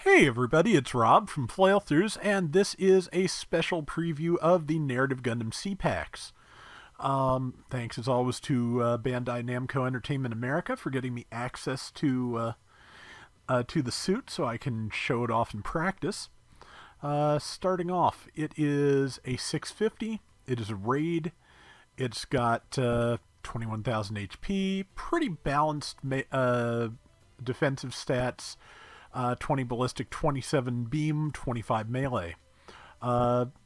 Hey everybody, it's Rob from Flailthroughs, and this is a special preview of the Narrative Gundam C-Packs. Thanks as always to Bandai Namco Entertainment America for getting me access to the suit so I can show it off in practice. Starting off, it is a 650. It is a raid. It's got 21,000 HP, pretty balanced defensive stats. 20 ballistic, 27 beam, 25 melee.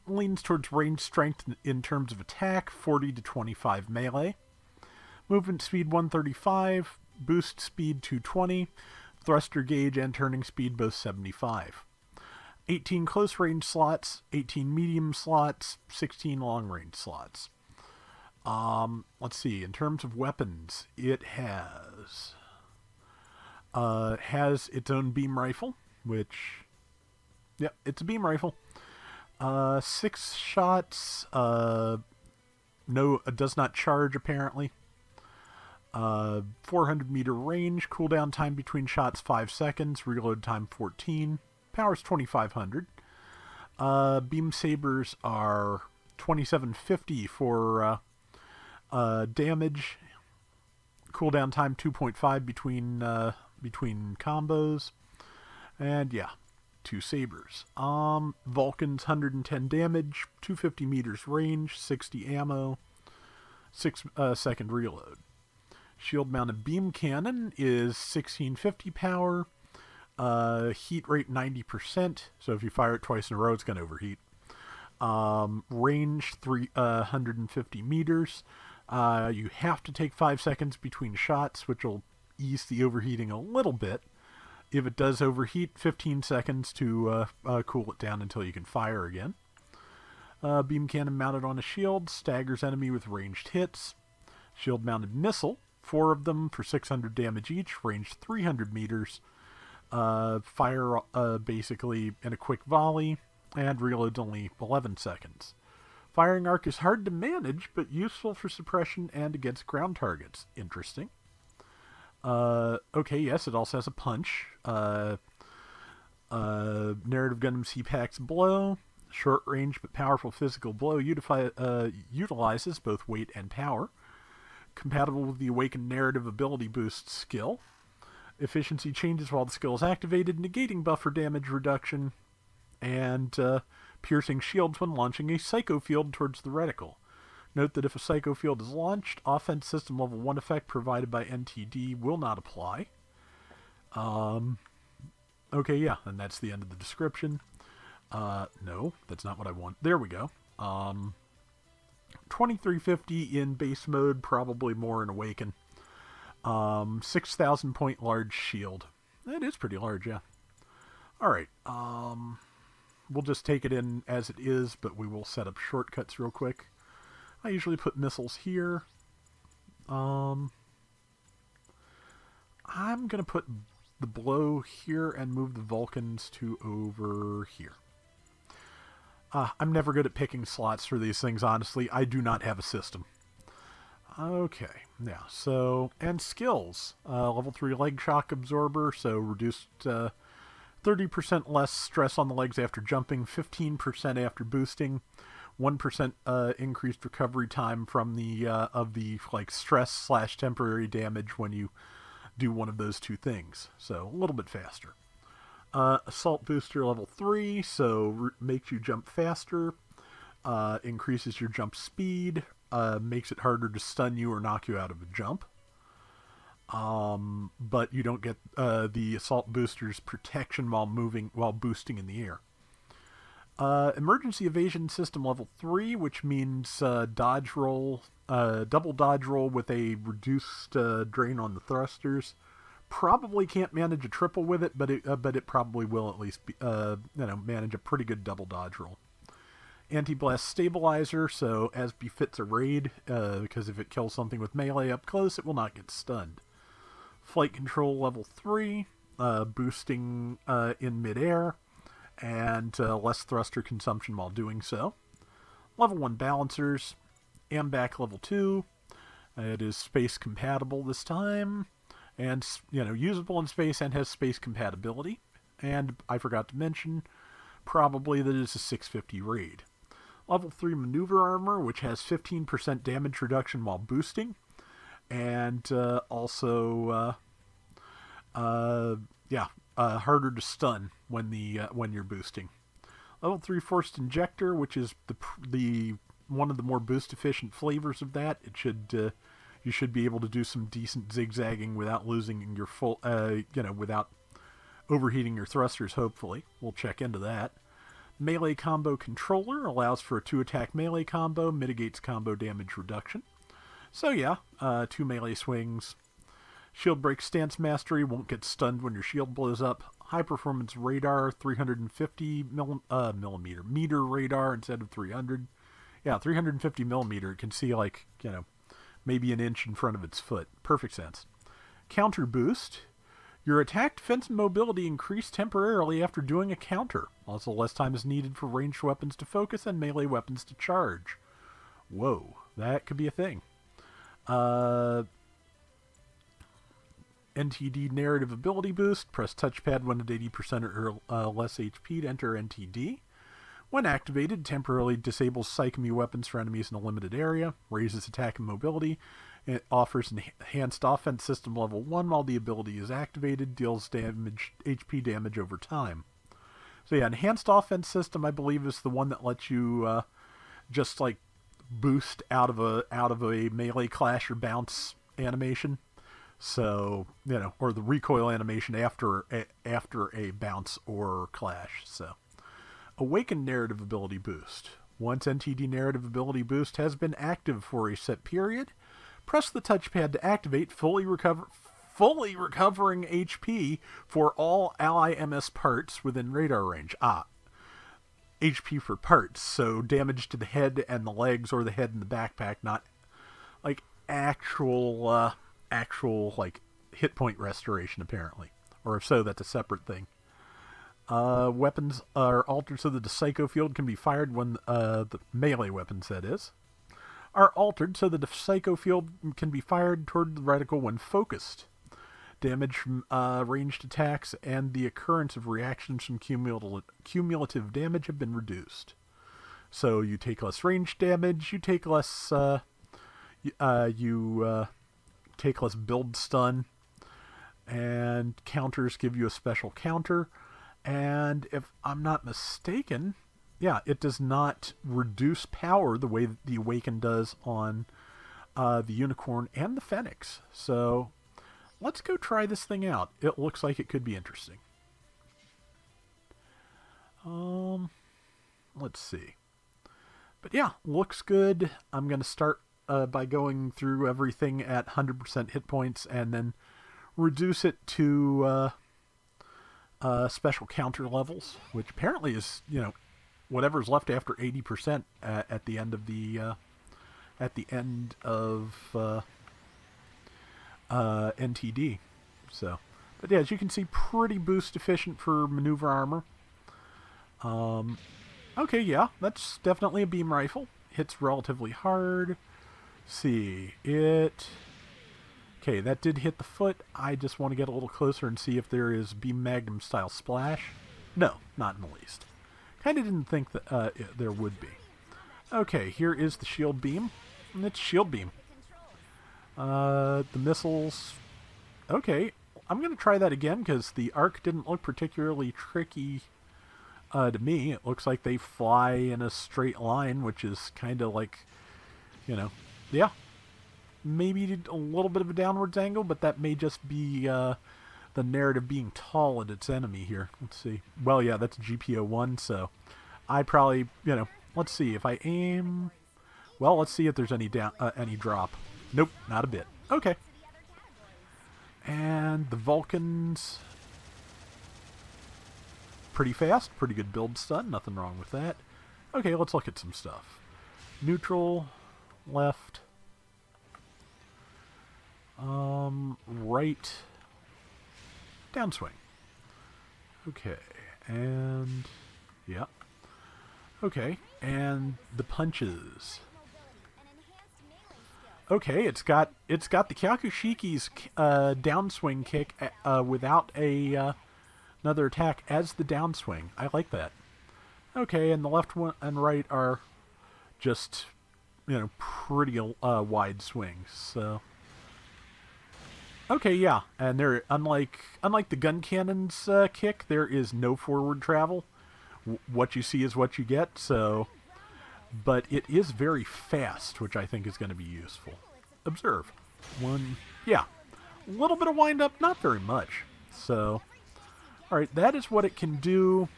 Leans towards range strength in terms of attack, 40 to 25 melee. Movement speed 135, boost speed 220, thruster gauge and turning speed both 75. 18 close range slots, 18 medium slots, 16 long range slots. Let's see, in terms of weapons, it has its own beam rifle, which, yep, it's a beam rifle. 6 shots, no, it does not charge apparently. 400 meter range, cooldown time between shots 5 seconds, reload time 14, power's 2500. Beam sabers are 2750 for damage, cooldown time 2.5 between combos, and yeah, 2 sabers. Vulcan's 110 damage, 250 meters range, 60 ammo, 6 second reload. Shield mounted beam cannon is 1650 power, heat rate 90%, so if you fire it twice in a row it's going to overheat. Range 350 meters. You have to take 5 seconds between shots, which will ease the overheating a little bit. If it does overheat, 15 seconds to cool it down until you can fire again. Beam cannon mounted on a shield, staggers enemy with ranged hits. Shield mounted missile, 4 of them for 600 damage each, range 300 meters. Fire basically in a quick volley, and reload's only 11 seconds. Firing arc is hard to manage, but useful for suppression and against ground targets. Interesting. Okay, yes, it also has a punch. Narrative Gundam C-Packs blow. Short range but powerful physical blow utilizes both weight and power. Compatible with the Awakened Narrative ability boost skill. Efficiency changes while the skill is activated, negating buffer damage reduction. And piercing shields when launching a Psycho Field towards the reticle. Note that if a Psycho Field is launched, Offense System Level 1 effect provided by NTD will not apply. Okay, yeah, and that's the end of the description. No, that's not what I want. There we go. 2350 in base mode, probably more in Awaken. 6,000 point large shield. That is pretty large, yeah. Alright, we'll just take it in as it is, but we will set up shortcuts real quick. I usually put missiles here. I'm going to put the blow here and move the Vulcans to over here. I'm never good at picking slots for these things, honestly. I do not have a system. Okay, yeah, so, and skills. Level 3 leg shock absorber, so reduced 30% less stress on the legs after jumping, 15% after boosting, 1% increased recovery time from the stress / temporary damage when you do one of those two things. So a little bit faster. Assault booster level 3, so makes you jump faster, increases your jump speed, makes it harder to stun you or knock you out of a jump. But you don't get the assault booster's protection while boosting in the air. Emergency evasion system level 3, which means dodge roll, double dodge roll with a reduced drain on the thrusters. Probably can't manage a triple with it, but it probably will at least manage a pretty good double dodge roll. Anti-blast stabilizer, so as befits a raid, because if it kills something with melee up close, it will not get stunned. Flight control level 3, boosting in midair, and less thruster consumption while doing so. Level 1 balancers, AMBAC level 2. It is space compatible this time, and usable in space and has space compatibility. And I forgot to mention, probably that it's a 650 raid. Level 3 maneuver armor, which has 15% damage reduction while boosting. And harder to stun when you're boosting. Level 3 forced injector, which is the one of the more boost efficient flavors of that. It should you should be able to do some decent zigzagging without losing your full without overheating your thrusters. Hopefully, we'll check into that. Melee combo controller allows for a 2-attack melee combo, mitigates combo damage reduction. So yeah, 2 melee swings. Shield break stance mastery, won't get stunned when your shield blows up. High performance radar, 350 meter radar instead of 300. Yeah, 350 millimeter. It can see maybe an inch in front of its foot. Perfect sense. Counter boost. Your attack, defense, and mobility increase temporarily after doing a counter. Also, less time is needed for ranged weapons to focus and melee weapons to charge. Whoa, that could be a thing. NTD narrative ability boost. Press touchpad when at 80% or less HP to enter NTD. When activated, temporarily disables psychomy weapons for enemies in a limited area. Raises attack and mobility. It offers enhanced offense system level 1 while the ability is activated. Deals HP damage over time. So yeah, enhanced offense system I believe is the one that lets you just boost out of a melee clash or bounce animation. So, or the recoil animation after a bounce or clash. So, Awakened narrative ability boost. Once NTD narrative ability boost has been active for a set period, press the touchpad to activate, fully recovering HP for all ally MS parts within radar range. HP for parts, so damage to the head and the legs or the head and the backpack, not actual hit point restoration apparently, or if so, that's a separate thing. Weapons are altered so that the psycho field can be fired when the melee weapons, that is, are altered so that the psycho field can be fired toward the reticle when focused. Damage from ranged attacks and the occurrence of reactions from cumulative damage have been reduced. So you take less ranged damage, you take less take less build stun, and counters give you a special counter. And if I'm not mistaken, yeah, it does not reduce power the way that the Awaken does on the Unicorn and the Phoenix. So let's go try this thing out. It looks like it could be interesting. Let's see. But yeah, looks good. I'm going to start by going through everything at 100% hit points and then reduce it to special counter levels, which apparently is, whatever's left after 80% at the end of NTD. So, but yeah, as you can see, pretty boost efficient for maneuver armor. Okay, yeah, that's definitely a beam rifle. Hits relatively hard. See it. Okay, that did hit the foot. I just want to get a little closer and see if there is beam magnum style splash. No, not in the least. Kind of didn't think that there would be. Okay, here is the shield beam. And it's shield beam. The missiles. Okay, I'm going to try that again because the arc didn't look particularly tricky to me. It looks like they fly in a straight line, which is kind of like, yeah. Maybe a little bit of a downwards angle, but that may just be the narrative being tall at its enemy here. Let's see. Well, yeah, that's GPO1, so I probably, let's see. If I aim... Well, let's see if there's any drop. Nope, not a bit. Okay. And the Vulcans... Pretty fast, pretty good build stun, nothing wrong with that. Okay, let's look at some stuff. Neutral, left... right, downswing. Okay, and yeah. Okay, and the punches. Okay, it's got the Kyakushiki's downswing kick without a Another attack as the downswing. I like that. Okay, and the left one and right are just, pretty wide swings. So, okay, yeah, and they're unlike the gun cannon's kick. There is no forward travel. What you see is what you get. So, but it is very fast, which I think is going to be useful. Observe. One, yeah, a little bit of wind up, not very much. So, all right, that is what it can do.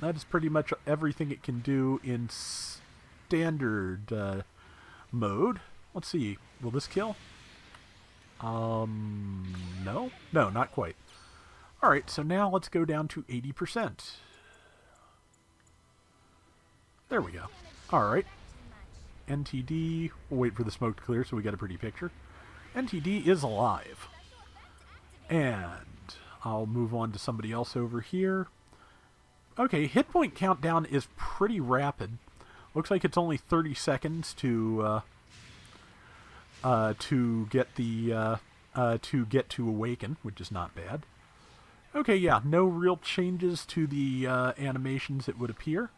That is pretty much everything it can do in standard mode. Let's see. Will this kill? No, not quite. All right, so now let's go down to 80%. There we go. All right. NTD. We'll wait for the smoke to clear so we get a pretty picture. NTD is alive. And I'll move on to somebody else over here. Okay, hit point countdown is pretty rapid. Looks like it's only 30 seconds to get to awaken, which is not bad. Okay, yeah, no real changes to the animations, it would appear.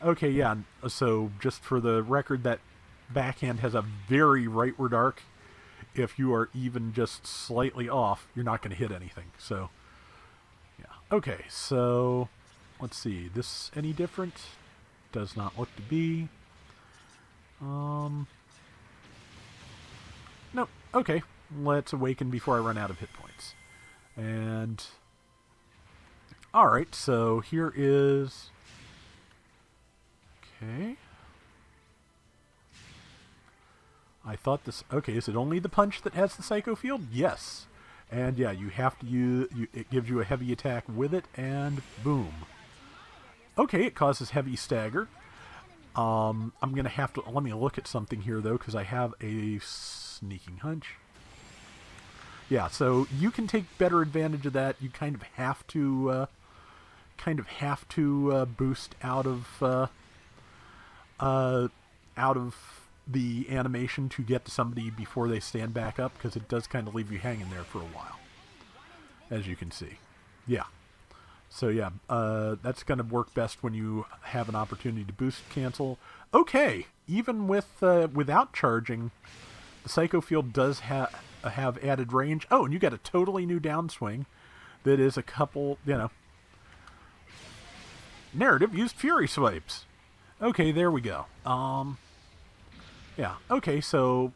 Okay, yeah, so just for the record, that backhand has a very rightward arc. If you are even just slightly off, you're not going to hit anything. So, yeah. Okay, so let's see. This any different? Does not look to be. Nope. Okay, let's awaken before I run out of hit points. And all right, so here is. Okay. I thought this... Okay, is it only the punch that has the Psycho Field? Yes. And yeah, you have to use... it gives you a heavy attack with it, and boom. Okay, it causes heavy stagger. I'm going to have to... Let me look at something here, though, because I have a sneaking hunch. Yeah, so you can take better advantage of that. You kind of have to... boost out of the animation to get to somebody before they stand back up, because it does kind of leave you hanging there for a while, as you can see. Yeah. So yeah, that's going to work best when you have an opportunity to boost cancel. Okay, even with without charging, the Psycho Field does have added range. Oh, and you get a totally new downswing that is a couple, narrative used Fury Swipes. Okay, there we go. Yeah, okay, so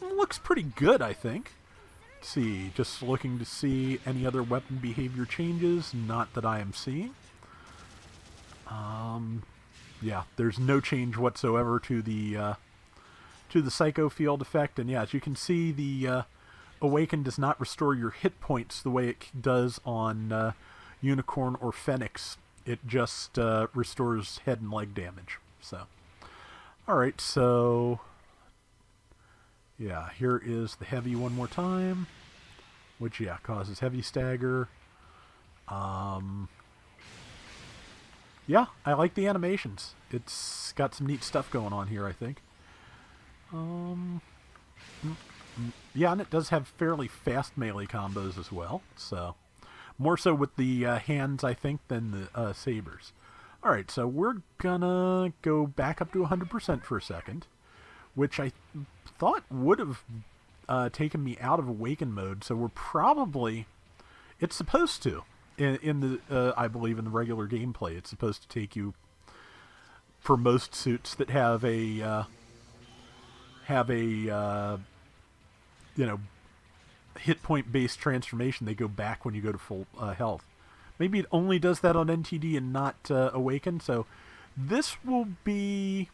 looks pretty good, I think. Let's see, just looking to see any other weapon behavior changes. Not that I am seeing. Yeah, there's no change whatsoever to the Psycho Field effect. And yeah, as you can see, the Awaken does not restore your hit points the way it does on Unicorn or Phoenix. It just restores head and leg damage. So, all right, so yeah, here is the heavy one more time, which yeah causes heavy stagger. Yeah, I like the animations. It's got some neat stuff going on here, I think. Yeah, and it does have fairly fast melee combos as well. So, more so with the hands, I think, than the sabers. All right, so we're gonna go back up to 100% for a second, which I thought would have taken me out of Awaken mode. So we're probably... It's supposed to. In the I believe in the regular gameplay, it's supposed to take you, for most suits that have a hit point based transformation, they go back when you go to full health. Maybe it only does that on NTD and not Awaken. So this will be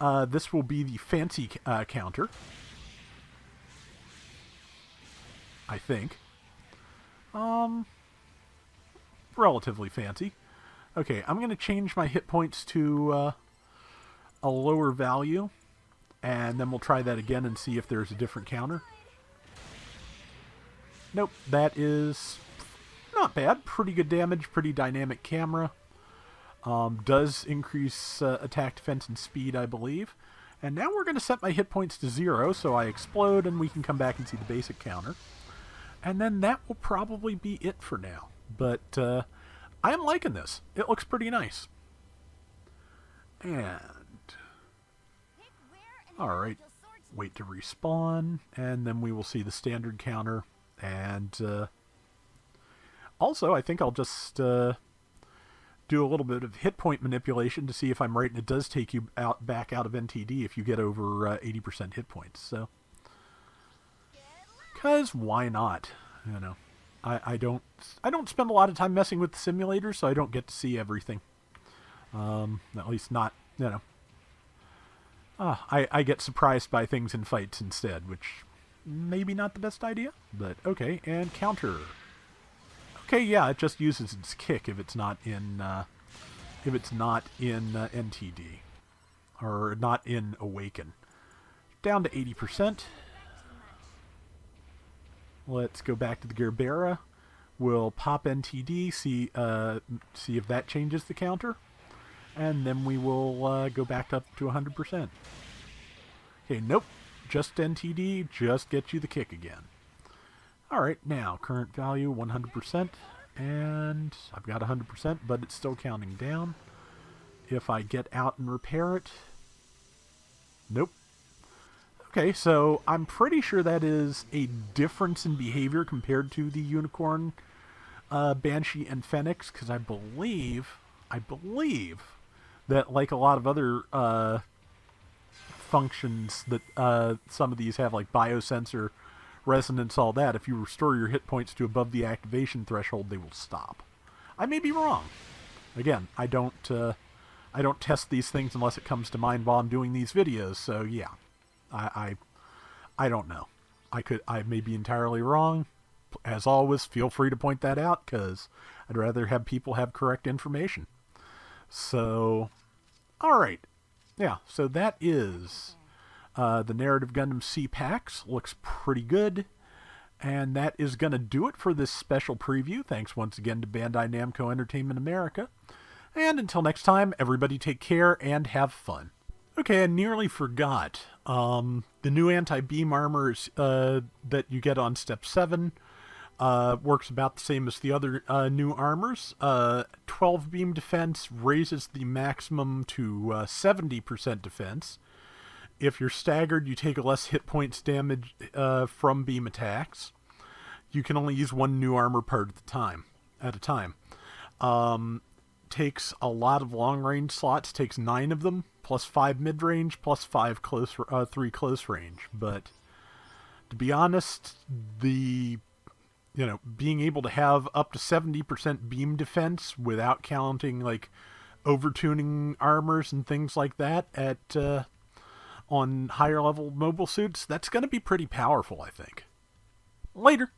the fancy counter, I think. Relatively fancy. Okay, I'm going to change my hit points to a lower value, and then we'll try that again and see if there's a different counter. Nope, that is not bad. Pretty good damage, pretty dynamic camera. Does increase attack, defense, and speed, I believe. And now we're going to set my hit points to 0, so I explode, and we can come back and see the basic counter. And then that will probably be it for now. but I am liking this. It looks pretty nice. And alright, wait to respawn, and then we will see the standard counter. And also, I think I'll just do a little bit of hit point manipulation to see if I'm right, and it does take you back out of NTD if you get over 80% hit points. So, because why not? You know, I don't spend a lot of time messing with the simulator, so I don't get to see everything. At least not, you know. I get surprised by things in fights instead, which maybe not the best idea, but okay. And counter. Okay, yeah, it just uses its kick if it's not in NTD or not in Awaken. Down to 80%. Let's go back to the Gerbera. We'll pop NTD, see if that changes the counter. And then we will go back up to 100%. Okay, nope. Just NTD, just get you the kick again. Alright, now, current value 100%. And I've got 100%, but it's still counting down. If I get out and repair it... Nope. Okay, so I'm pretty sure that is a difference in behavior compared to the Unicorn, Banshee, and Phoenix, because I believe that, like a lot of other functions that some of these have, like biosensor, resonance, all that, if you restore your hit points to above the activation threshold, they will stop. I may be wrong. Again, I don't test these things unless it comes to mind while I'm doing these videos, so yeah. I don't know. I may be entirely wrong. As always, feel free to point that out, because I'd rather have people have correct information. So, alright. Yeah, so that is the Narrative Gundam C-Packs. Looks pretty good. And that is going to do it for this special preview. Thanks once again to Bandai Namco Entertainment America. And until next time, everybody take care and have fun. Okay, I nearly forgot. The new anti-beam armors that you get on Step 7 works about the same as the other new armors. 12 beam defense raises the maximum to 70% defense. If you're staggered, you take less hit points damage from beam attacks. You can only use one new armor part at a time. Takes a lot of long-range slots, takes 9 of them, plus 5 mid-range, plus 5 3 close range. But to be honest, being able to have up to 70% beam defense without counting like overtuning armors and things like that on higher level mobile suits, that's going to be pretty powerful, I think. Later.